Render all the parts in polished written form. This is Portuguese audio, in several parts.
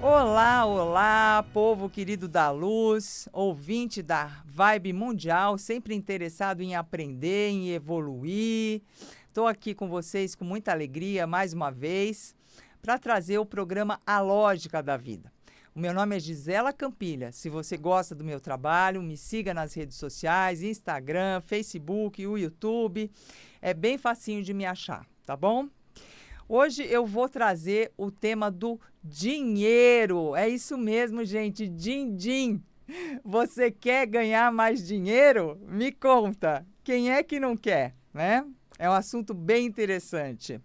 Olá, olá, povo querido da luz, ouvinte da Vibe Mundial, sempre interessado em aprender, em evoluir. Estou aqui com vocês com muita alegria mais uma vez para trazer o programa A Lógica da Vida. O meu nome é Gisela Campilha. Se você gosta do meu trabalho, me siga nas redes sociais, Instagram, Facebook, o YouTube. É bem facinho de me achar, tá bom? Hoje eu vou trazer o tema do dinheiro. É isso mesmo, gente, din-din. Você quer ganhar mais dinheiro? Me conta. Quem é que não quer, né? É um assunto bem interessante.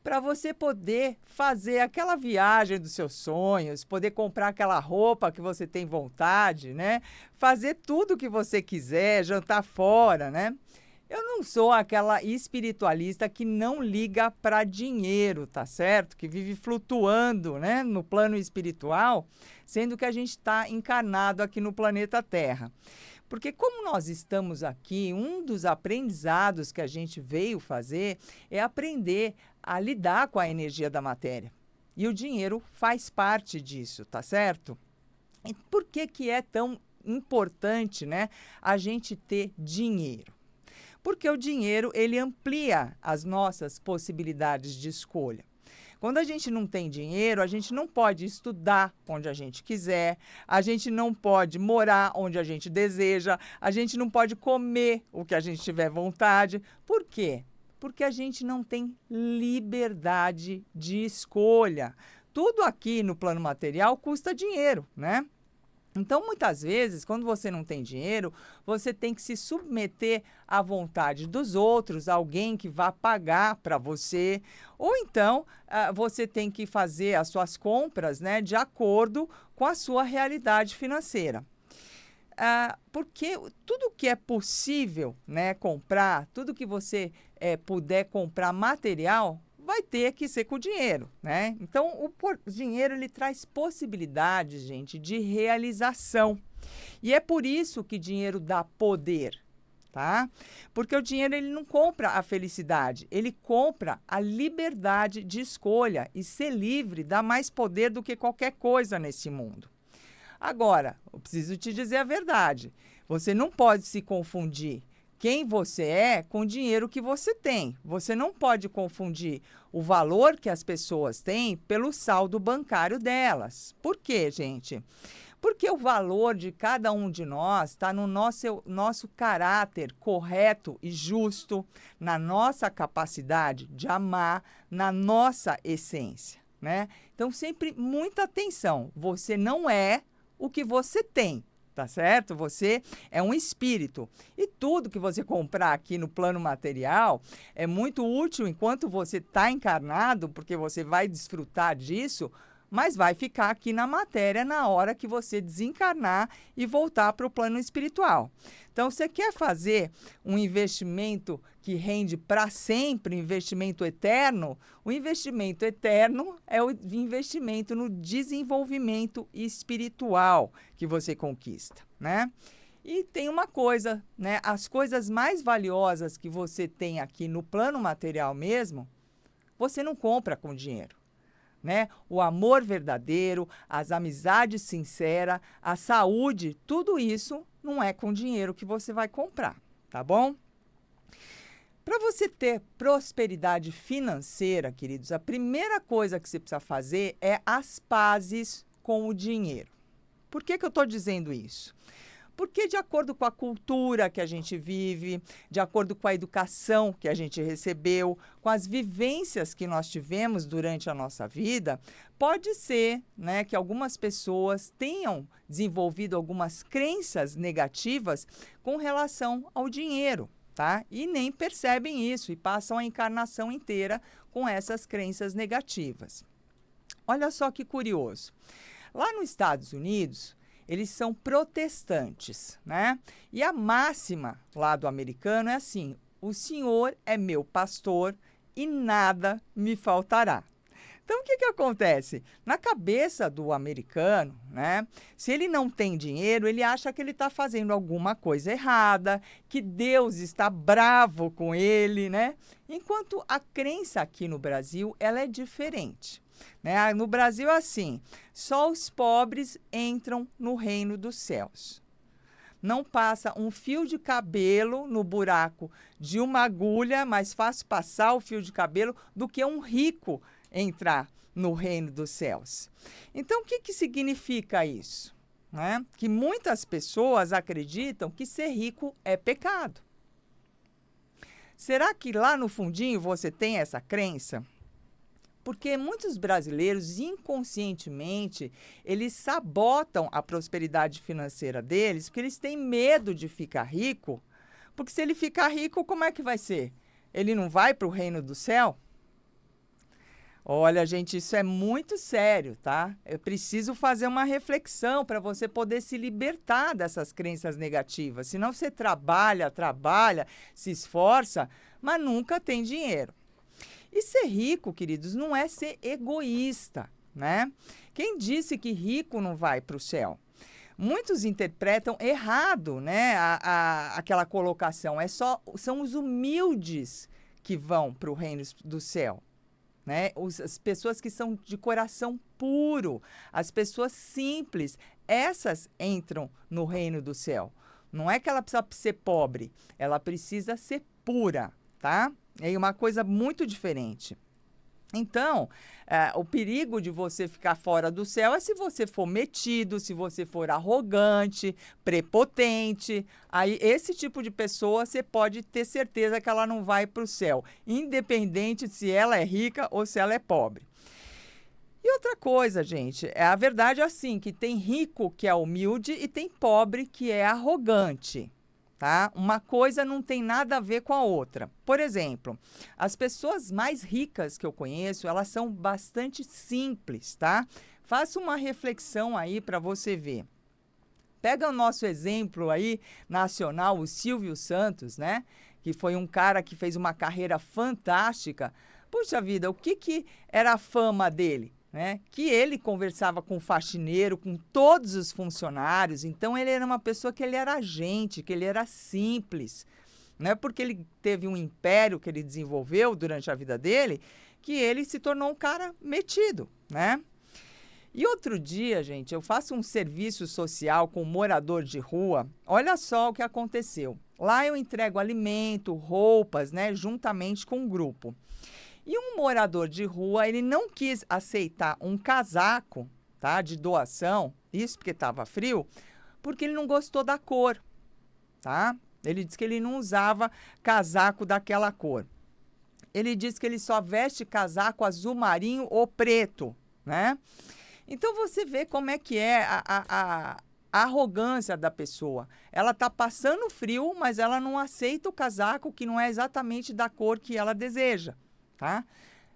Para você poder fazer aquela viagem dos seus sonhos, poder comprar aquela roupa que você tem vontade, né? Fazer tudo o que você quiser, jantar fora, né? Eu não sou aquela espiritualista que não liga para dinheiro, tá certo? Que vive flutuando, né, no plano espiritual, sendo que a gente está encarnado aqui no planeta Terra. Porque como nós estamos aqui, um dos aprendizados que a gente veio fazer é aprender a lidar com a energia da matéria. E o dinheiro faz parte disso, tá certo? E por que é tão importante, né, a gente ter dinheiro? Porque o dinheiro, ele amplia as nossas possibilidades de escolha. Quando a gente não tem dinheiro, a gente não pode estudar onde a gente quiser, a gente não pode morar onde a gente deseja, a gente não pode comer o que a gente tiver vontade. Por quê? Porque a gente não tem liberdade de escolha. Tudo aqui no plano material custa dinheiro, né? Então, muitas vezes, quando você não tem dinheiro, você tem que se submeter à vontade dos outros, alguém que vá pagar para você, ou então você tem que fazer as suas compras, né, de acordo com a sua realidade financeira. Porque tudo que é possível, né, comprar, tudo que você puder comprar material, vai ter que ser com dinheiro, né? Então, o dinheiro, ele traz possibilidades, gente, de realização. E é por isso que dinheiro dá poder, tá? Porque o dinheiro, ele não compra a felicidade, ele compra a liberdade de escolha. E ser livre dá mais poder do que qualquer coisa nesse mundo. Agora, eu preciso te dizer a verdade. Você não pode se confundir quem você é com o dinheiro que você tem. Você não pode confundir o valor que as pessoas têm pelo saldo bancário delas. Por quê, gente? Porque o valor de cada um de nós está no nosso caráter correto e justo, na nossa capacidade de amar, na nossa essência, né? Então, sempre muita atenção. Você não é o que você tem. Tá certo? Você é um espírito. E tudo que você comprar aqui no plano material é muito útil enquanto você está encarnado, porque você vai desfrutar disso, mas vai ficar aqui na matéria na hora que você desencarnar e voltar para o plano espiritual. Então, você quer fazer um investimento que rende para sempre, investimento eterno? O investimento eterno é o investimento no desenvolvimento espiritual que você conquista, né? E tem uma coisa, né? As coisas mais valiosas que você tem aqui no plano material mesmo, você não compra com dinheiro. Né? O amor verdadeiro, as amizades sinceras, a saúde, tudo isso não é com dinheiro que você vai comprar, tá bom? Para você ter prosperidade financeira, queridos, a primeira coisa que você precisa fazer é as pazes com o dinheiro. Por que eu estou dizendo isso? Porque de acordo com a cultura que a gente vive, de acordo com a educação que a gente recebeu, com as vivências que nós tivemos durante a nossa vida, pode ser, né, que algumas pessoas tenham desenvolvido algumas crenças negativas com relação ao dinheiro, tá? E nem percebem isso e passam a encarnação inteira com essas crenças negativas. Olha só que curioso. Lá nos Estados Unidos, eles são protestantes, né? E a máxima lá do americano é assim: o Senhor é meu pastor e nada me faltará. Então, o que acontece? Na cabeça do americano, né? Se ele não tem dinheiro, ele acha que ele está fazendo alguma coisa errada, que Deus está bravo com ele, né? Enquanto a crença aqui no Brasil, ela é diferente. né? No Brasil é assim, só os pobres entram no reino dos céus. Não passa um fio de cabelo no buraco de uma agulha, mais fácil passar o fio de cabelo do que um rico entrar no reino dos céus. Então, o que significa isso? Né? Que muitas pessoas acreditam que ser rico é pecado. Será que lá no fundinho você tem essa crença? Porque muitos brasileiros, inconscientemente, eles sabotam a prosperidade financeira deles, porque eles têm medo de ficar rico. Porque se ele ficar rico, como é que vai ser? Ele não vai para o reino do céu? Olha, gente, isso é muito sério, tá? Eu preciso fazer uma reflexão para você poder se libertar dessas crenças negativas. Senão você trabalha, se esforça, mas nunca tem dinheiro. E ser rico, queridos, não é ser egoísta, né? Quem disse que rico não vai para o céu? Muitos interpretam errado, né, aquela colocação. São os humildes que vão para o reino do céu, né? As pessoas que são de coração puro, as pessoas simples, essas entram no reino do céu. Não é que ela precisa ser pobre, ela precisa ser pura, tá? É uma coisa muito diferente. Então, o perigo de você ficar fora do céu é se você for metido, se você for arrogante, prepotente. Aí, esse tipo de pessoa, você pode ter certeza que ela não vai para o céu, independente se ela é rica ou se ela é pobre. E outra coisa, gente, a verdade é assim, que tem rico que é humilde e tem pobre que é arrogante. Tá? Uma coisa não tem nada a ver com a outra. Por exemplo, as pessoas mais ricas que eu conheço, elas são bastante simples, tá? Faça uma reflexão aí para você ver. Pega o nosso exemplo aí nacional, o Silvio Santos, né? Que foi um cara que fez uma carreira fantástica. Puxa vida, o que era a fama dele? Né? Que ele conversava com o faxineiro, com todos os funcionários. Então, ele era uma pessoa que ele era gente, que ele era simples. Não é porque ele teve um império que ele desenvolveu durante a vida dele que ele se tornou um cara metido, né? E outro dia, gente, eu faço um serviço social com um morador de rua. Olha só o que aconteceu. Lá eu entrego alimento, roupas, né, juntamente com um grupo. E um morador de rua, ele não quis aceitar um casaco, tá, de doação, isso porque estava frio, porque ele não gostou da cor, tá? Ele disse que ele não usava casaco daquela cor. Ele disse que ele só veste casaco azul marinho ou preto, né? Então, você vê como é que é a arrogância da pessoa. Ela está passando frio, mas ela não aceita o casaco que não é exatamente da cor que ela deseja. Tá?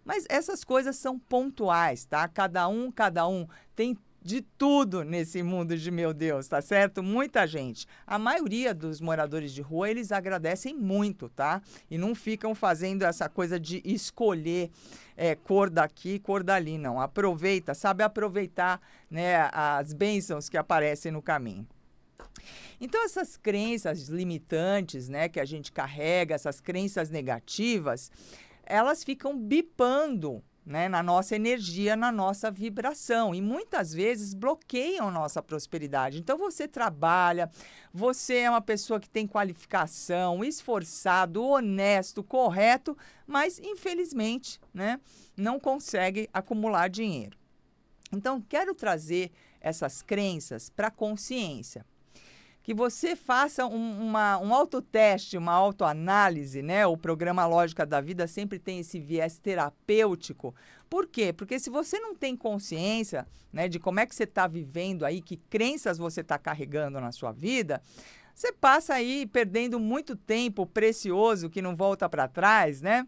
Mas essas coisas são pontuais, tá? Cada um tem de tudo nesse mundo de meu Deus, tá certo? Muita gente. A maioria dos moradores de rua, eles agradecem muito, tá? E não ficam fazendo essa coisa de escolher cor daqui, cor dali, não. Aproveita, sabe aproveitar, né, as bênçãos que aparecem no caminho. Então, essas crenças limitantes, né, que a gente carrega, essas crenças negativas, elas ficam bipando, né, na nossa energia, na nossa vibração e muitas vezes bloqueiam nossa prosperidade. Então, você trabalha, você é uma pessoa que tem qualificação, esforçado, honesto, correto, mas infelizmente, né, não consegue acumular dinheiro. Então, quero trazer essas crenças para a consciência. Que você faça um autoteste, uma autoanálise, né? O programa Lógica da Vida sempre tem esse viés terapêutico. Por quê? Porque se você não tem consciência, né, de como é que você está vivendo aí, que crenças você está carregando na sua vida, você passa aí perdendo muito tempo precioso que não volta para trás, né?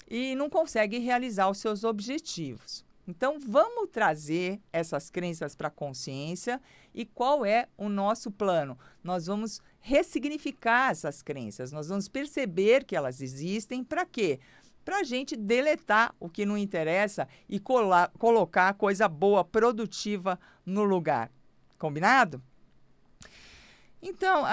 E não consegue realizar os seus objetivos. Então, vamos trazer essas crenças para a consciência e qual é o nosso plano? Nós vamos ressignificar essas crenças, nós vamos perceber que elas existem, para quê? Para a gente deletar o que não interessa e colocar coisa boa, produtiva no lugar. Combinado? Então,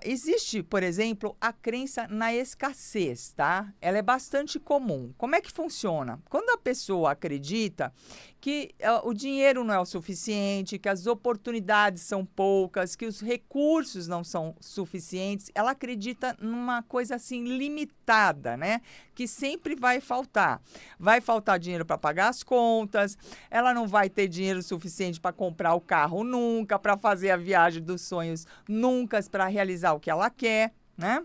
existe, por exemplo, a crença na escassez, tá? Ela é bastante comum. Como é que funciona? Quando a pessoa acredita que o dinheiro não é o suficiente, que as oportunidades são poucas, que os recursos não são suficientes, ela acredita numa coisa assim limitada, né? Que sempre vai faltar. Vai faltar dinheiro para pagar as contas, ela não vai ter dinheiro suficiente para comprar o carro nunca, para fazer a viagem dos sonhos nunca, para realizar o que ela quer, né?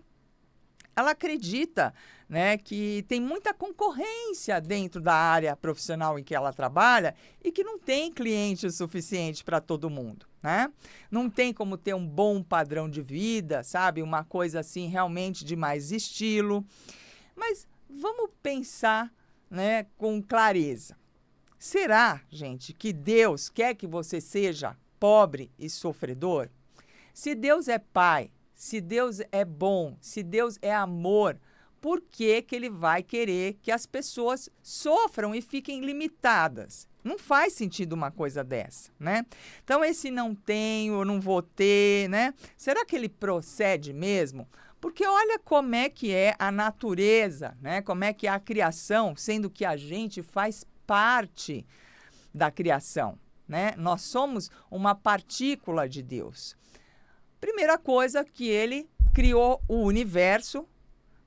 Ela acredita, né, que tem muita concorrência dentro da área profissional em que ela trabalha e que não tem cliente o suficiente para todo mundo, né? Não tem como ter um bom padrão de vida, sabe? Uma coisa assim realmente de mais estilo. Mas vamos pensar, né, com clareza. Será, gente, que Deus quer que você seja pobre e sofredor? Se Deus é pai, se Deus é bom, se Deus é amor, por que que ele vai querer que as pessoas sofram e fiquem limitadas? Não faz sentido uma coisa dessa, né? Então, esse não tenho, não vou ter, né? Será que ele procede mesmo? Porque olha como é que é a natureza, né? Como é que é a criação, sendo que a gente faz parte da criação, né? Nós somos uma partícula de Deus. Primeira coisa que ele criou o universo,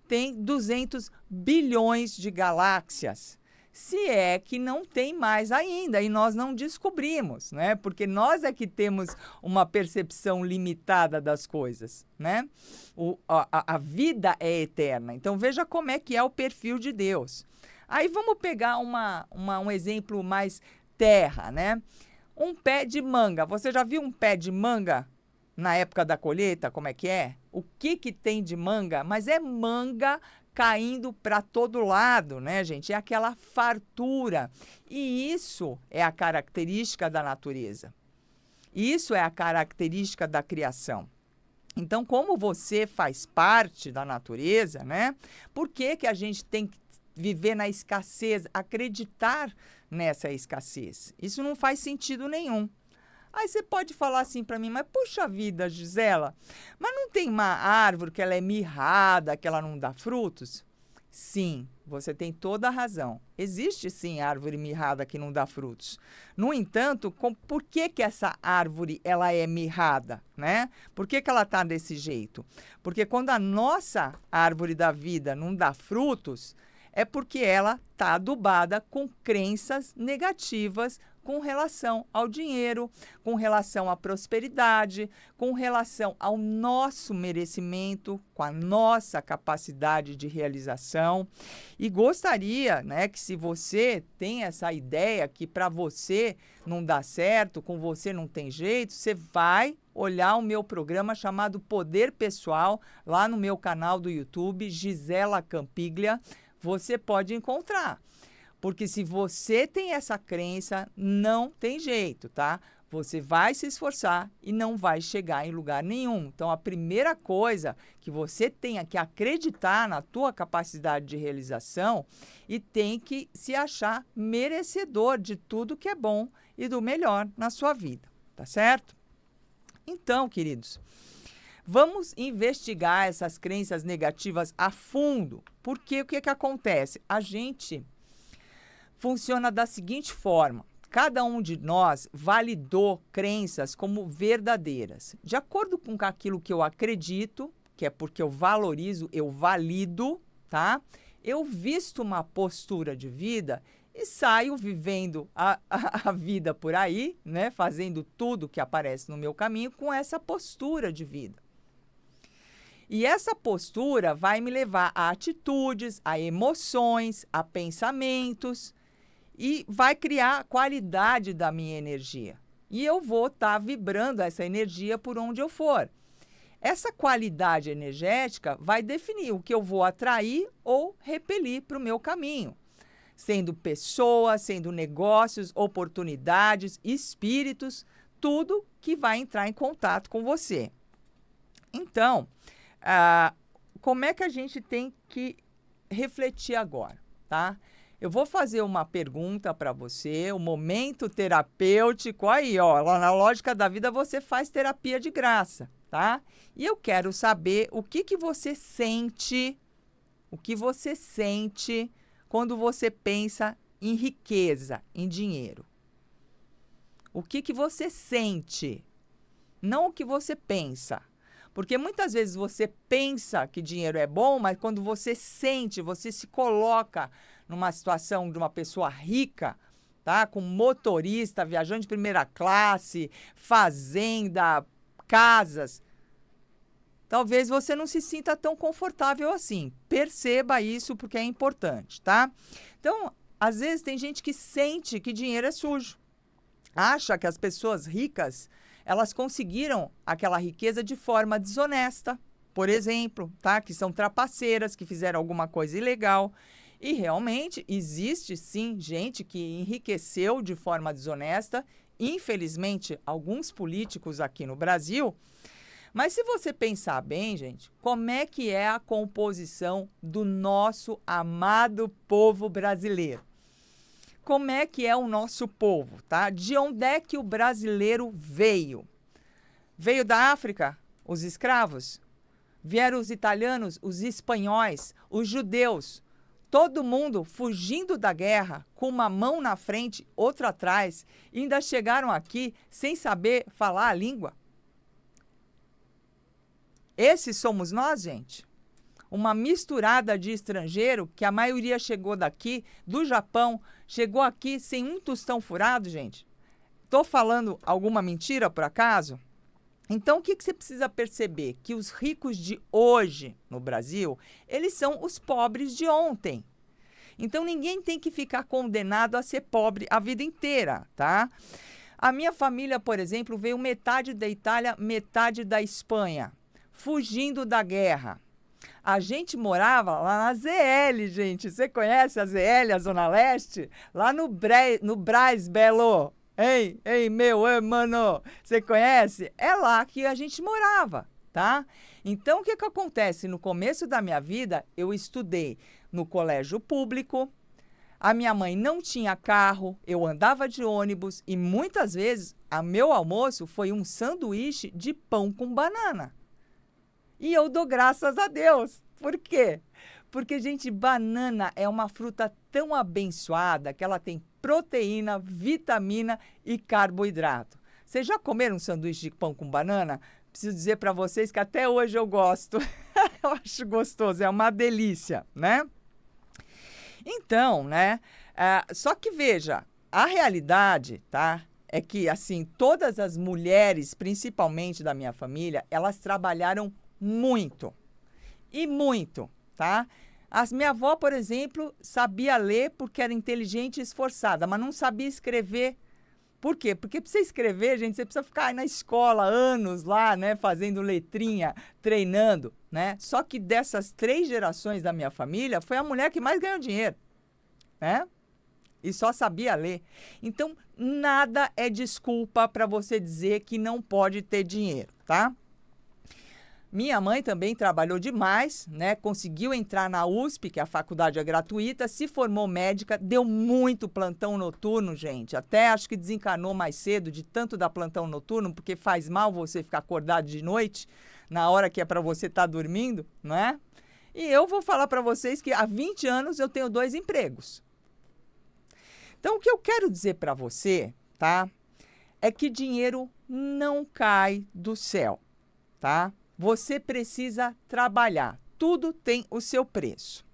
tem 200 bilhões de galáxias. Se é que não tem mais ainda e nós não descobrimos, né? Porque nós é que temos uma percepção limitada das coisas, né? A vida é eterna. Então veja como é que é o perfil de Deus. Aí vamos pegar um exemplo mais terra, né? Um pé de manga. Você já viu um pé de manga na época da colheita, como é que é? O que que tem de manga? Mas é manga caindo para todo lado, né, gente? É aquela fartura. E isso é a característica da natureza. Isso é a característica da criação. Então, como você faz parte da natureza, né? Por que que a gente tem que viver na escassez, acreditar nessa escassez? Isso não faz sentido nenhum. Aí você pode falar assim para mim, mas puxa vida, Gisela, mas não tem uma árvore que ela é mirrada, que ela não dá frutos? Sim, você tem toda a razão. Existe sim árvore mirrada que não dá frutos. No entanto, por que que essa árvore ela é mirrada, né? Por que que ela está desse jeito? Porque quando a nossa árvore da vida não dá frutos, é porque ela está adubada com crenças negativas com relação ao dinheiro, com relação à prosperidade, com relação ao nosso merecimento, com a nossa capacidade de realização. E gostaria, né, que se você tem essa ideia que para você não dá certo, com você não tem jeito, você vai olhar o meu programa chamado Poder Pessoal, lá no meu canal do YouTube, Gisela Campiglia, você pode encontrar. Porque se você tem essa crença, não tem jeito, tá? Você vai se esforçar e não vai chegar em lugar nenhum. Então, a primeira coisa que você tem que acreditar na tua capacidade de realização e tem que se achar merecedor de tudo que é bom e do melhor na sua vida, tá certo? Então, queridos, vamos investigar essas crenças negativas a fundo. Porque o que que acontece? A gente funciona da seguinte forma: cada um de nós validou crenças como verdadeiras. De acordo com aquilo que eu acredito, que é porque eu valorizo, eu valido, tá? Eu visto uma postura de vida e saio vivendo a vida por aí, né? Fazendo tudo que aparece no meu caminho com essa postura de vida. E essa postura vai me levar a atitudes, a emoções, a pensamentos, e vai criar a qualidade da minha energia. E eu vou estar vibrando essa energia por onde eu for. Essa qualidade energética vai definir o que eu vou atrair ou repelir para o meu caminho. Sendo pessoas, sendo negócios, oportunidades, espíritos, tudo que vai entrar em contato com você. Então, como é que a gente tem que refletir agora, tá? Eu vou fazer uma pergunta para você, o momento terapêutico aí, ó, lá na Lógica da Vida você faz terapia de graça, tá? E eu quero saber o que você sente, quando você pensa em riqueza, em dinheiro. O que você sente, não o que você pensa. Porque muitas vezes você pensa que dinheiro é bom, mas quando você sente, você se coloca numa situação de uma pessoa rica, tá? Com motorista, viajando de primeira classe, fazenda, casas. Talvez você não se sinta tão confortável assim. Perceba isso porque é importante, tá? Então, às vezes tem gente que sente que dinheiro é sujo. Acha que as pessoas ricas, elas conseguiram aquela riqueza de forma desonesta, por exemplo, tá? Que são trapaceiras, que fizeram alguma coisa ilegal. E realmente existe sim gente que enriqueceu de forma desonesta. Infelizmente, alguns políticos aqui no Brasil. Mas se você pensar bem, gente, como é que é a composição do nosso amado povo brasileiro? Como é que é o nosso povo, tá? De onde é que o brasileiro veio? Veio da África, os escravos? Vieram os italianos, os espanhóis, os judeus? Todo mundo fugindo da guerra, com uma mão na frente, outra atrás, e ainda chegaram aqui sem saber falar a língua? Esses somos nós, gente? Uma misturada de estrangeiro, que a maioria chegou daqui, do Japão, chegou aqui sem um tostão furado, gente? Estou falando alguma mentira, por acaso? Então, o que você precisa perceber? Que os ricos de hoje no Brasil, eles são os pobres de ontem. Então, ninguém tem que ficar condenado a ser pobre a vida inteira, tá? A minha família, por exemplo, veio metade da Itália, metade da Espanha, fugindo da guerra. A gente morava lá na ZL, gente. Você conhece a ZL, a Zona Leste? Lá no Brás Belo. Ei, meu mano, você conhece? É lá que a gente morava, tá? Então, o que acontece? No começo da minha vida, eu estudei no colégio público. A minha mãe não tinha carro, eu andava de ônibus e muitas vezes o meu almoço foi um sanduíche de pão com banana. E eu dou graças a Deus. Por quê? Porque, gente, banana é uma fruta tão abençoada que ela tem proteína, vitamina e carboidrato. Vocês já comeram um sanduíche de pão com banana? Preciso dizer para vocês que até hoje eu gosto. Eu acho gostoso, é uma delícia, né? Então, né? Só que veja, a realidade, tá? É que, assim, todas as mulheres, principalmente da minha família, elas trabalharam muito. E muito, tá? Minha avó, por exemplo, sabia ler porque era inteligente e esforçada, mas não sabia escrever. Por quê? Porque para você escrever, gente, você precisa ficar na escola anos lá, né? Fazendo letrinha, treinando, né? Só que dessas 3 gerações da minha família, foi a mulher que mais ganhou dinheiro, né? E só sabia ler. Então, nada é desculpa para você dizer que não pode ter dinheiro, tá? Minha mãe também trabalhou demais, né? Conseguiu entrar na USP, que a faculdade é gratuita, se formou médica, deu muito plantão noturno, gente. Até acho que desencanou mais cedo de tanto dar plantão noturno, porque faz mal você ficar acordado de noite, na hora que é para você estar dormindo, não é? E eu vou falar para vocês que há 20 anos eu tenho 2 empregos. Então, o que eu quero dizer para você, tá? É que dinheiro não cai do céu, tá? Você precisa trabalhar. Tudo tem o seu preço.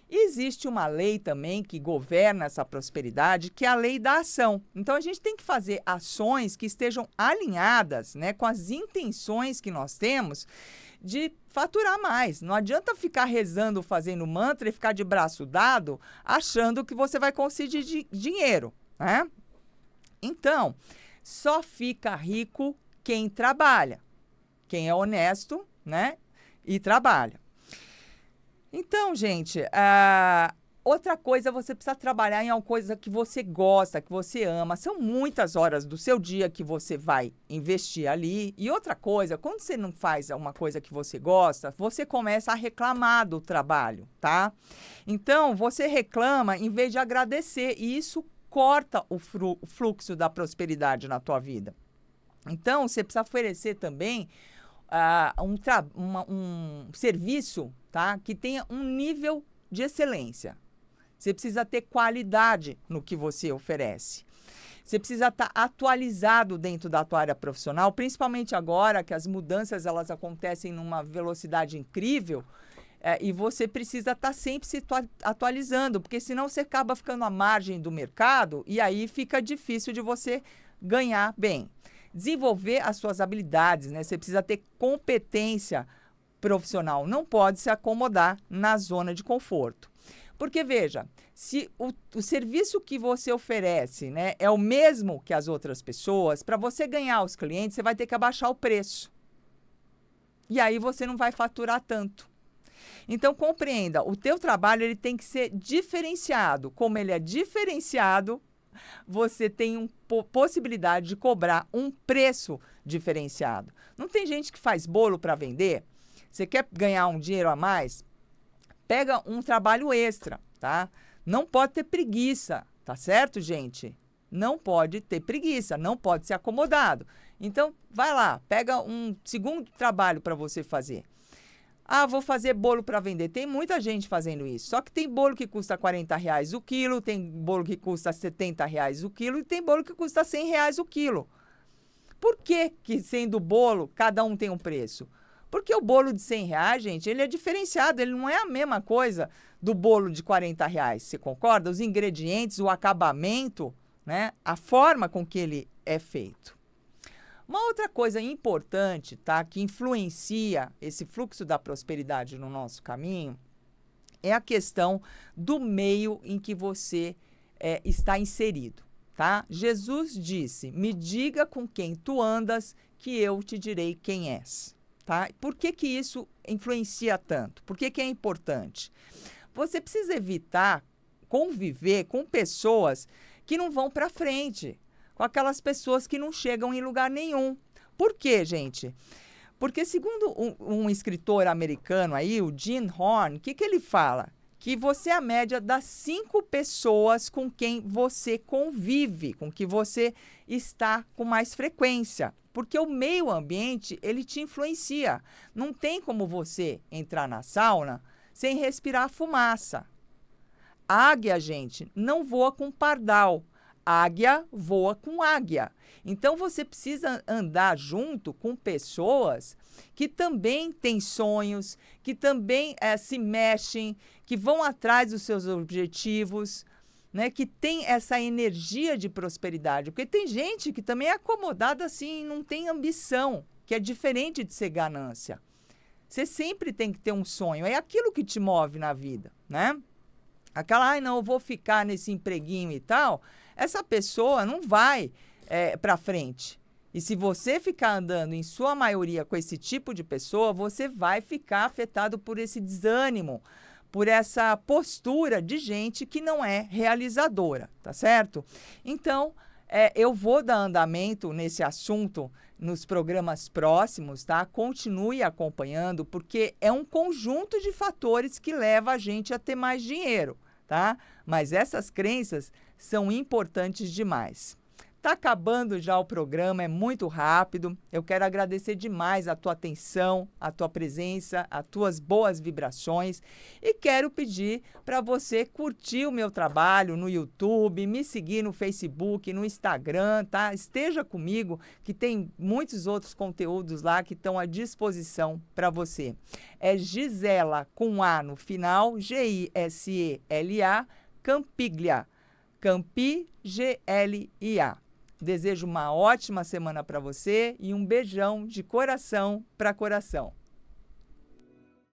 Existe uma lei também que governa essa prosperidade, que é a lei da ação. Então, a gente tem que fazer ações que estejam alinhadas, né, com as intenções que nós temos de faturar mais. Não adianta ficar rezando, fazendo mantra e ficar de braço dado, achando que você vai conseguir dinheiro, né? Então, só fica rico quem trabalha. Quem é honesto, né? E trabalha. Então, gente, outra coisa, você precisa trabalhar em alguma coisa que você gosta, que você ama. São muitas horas do seu dia que você vai investir ali. E outra coisa, quando você não faz uma coisa que você gosta, você começa a reclamar do trabalho, tá? Então, você reclama em vez de agradecer. E isso corta o fluxo da prosperidade na tua vida. Então, você precisa oferecer também um serviço, tá, que tenha um nível de excelência. Você precisa ter qualidade no que você oferece. Você precisa estar atualizado dentro da tua área profissional, principalmente agora que as mudanças elas acontecem numa velocidade incrível, e você precisa estar sempre se atualizando, porque senão você acaba ficando à margem do mercado e aí fica difícil de você ganhar bem. Desenvolver as suas habilidades, né? Você precisa ter competência profissional, não pode se acomodar na zona de conforto. Porque, veja, se o serviço que você oferece, né, é o mesmo que as outras pessoas, para você ganhar os clientes, você vai ter que abaixar o preço. E aí você não vai faturar tanto. Então, compreenda, o teu trabalho ele tem que ser diferenciado. Como ele é diferenciado, você tem possibilidade de cobrar um preço diferenciado. Não tem gente que faz bolo para vender? Você quer ganhar um dinheiro a mais? Pega um trabalho extra, tá? Não pode ter preguiça, tá certo, gente? Não pode ter preguiça, não pode ser acomodado. Então, vai lá, pega um segundo trabalho para você fazer. Ah, vou fazer bolo para vender. Tem muita gente fazendo isso. Só que tem bolo que custa R$40 o quilo, tem bolo que custa R$70 o quilo e tem bolo que custa R$100 o quilo. Por que sendo bolo, cada um tem um preço? Porque o bolo de R$100, gente, ele é diferenciado, ele não é a mesma coisa do bolo de R$40. Você concorda? Os ingredientes, o acabamento, né? A forma com que ele é feito. Uma outra coisa importante, tá, que influencia esse fluxo da prosperidade no nosso caminho é a questão do meio em que você está inserido, tá? Jesus disse, me diga com quem tu andas que eu te direi quem és, tá? Por que isso influencia tanto? Por que é importante? Você precisa evitar conviver com pessoas que não vão para frente, com aquelas pessoas que não chegam em lugar nenhum. Por quê, gente? Porque segundo um escritor americano aí, o Jim Rohn, o que ele fala? Que você é a média das 5 pessoas com quem você convive, com que você está com mais frequência. Porque o meio ambiente, ele te influencia. Não tem como você entrar na sauna sem respirar fumaça. Águia, gente, não voa com pardal. Águia voa com águia. Então, você precisa andar junto com pessoas que também têm sonhos, que também se mexem, que vão atrás dos seus objetivos, né? Que tem essa energia de prosperidade. Porque tem gente que também é acomodada assim, não tem ambição, que é diferente de ser ganância. Você sempre tem que ter um sonho. É aquilo que te move na vida, né? Aquela, não, eu vou ficar nesse empreguinho e tal. Essa pessoa não vai para frente. E se você ficar andando, em sua maioria, com esse tipo de pessoa, você vai ficar afetado por esse desânimo, por essa postura de gente que não é realizadora, tá certo? Então, eu vou dar andamento nesse assunto nos programas próximos, tá? Continue acompanhando, porque é um conjunto de fatores que leva a gente a ter mais dinheiro, tá? Mas essas crenças são importantes demais. Tá acabando já o programa, é muito rápido. Eu quero agradecer demais a tua atenção, a tua presença, as tuas boas vibrações e quero pedir para você curtir o meu trabalho no YouTube, me seguir no Facebook, no Instagram, tá? Esteja comigo, que tem muitos outros conteúdos lá que estão à disposição para você. É Gisela com A no final, Gisela Campiglia, Campi, Glia. Desejo uma ótima semana para você e um beijão de coração para coração.